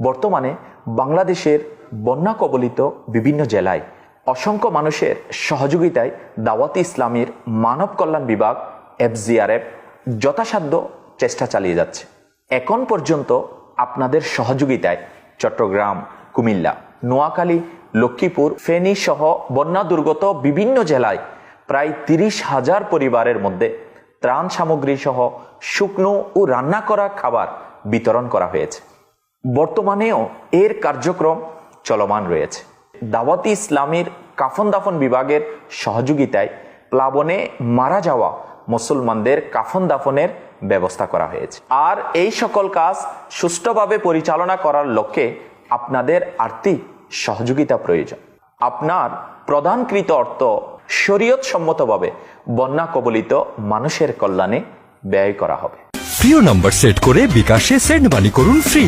বর্তমানে বাংলাদেশের বন্যা কবলিত বিভিন্ন জেলায় অসংখ্য মানুষের সহযোগিতায় দাওয়াতে ইসলামীর মানব কল্যাণ বিভাগ FGRF যথাসাধ্য চেষ্টা চালিয়ে যাচ্ছে। এখন পর্যন্ত আপনাদের সহযোগিতায় চট্টগ্রাম, কুমিল্লা, নোয়াখালী, লক্ষ্মীপুর, ফেনী সহ বন্যা দুর্গত বিভিন্ন জেলায় প্রায় 30,000 পরিবারের মধ্যে ত্রাণ সামগ্রী সহ শুকনো ও রান্না করা খাবার বিতরণ করা হয়েছে। বর্তমানেও এর কার্যক্রম চলমান রয়েছে। দাওয়াতে ইসলামীর কাফন দাফন বিভাগের সহযোগিতায় প্লাবনে মারা যাওয়া মুসলমানদের কাফন দাফনের ব্যবস্থা করা হয়েছে। আর এই সকল কাজ সুষ্ঠুভাবে পরিচালনা করার লক্ষ্যে আপনাদের আর্থিক সহযোগিতা প্রয়োজন। আপনার প্রদানকৃত অর্থ শরীয়ত সম্মতভাবে বন্যা কবলিত মানুষের কল্যাণে ব্যয় করা হবে। প্রিয় নম্বর সেট করে বিকাশে সেন্ড মানি করুন ফ্রি।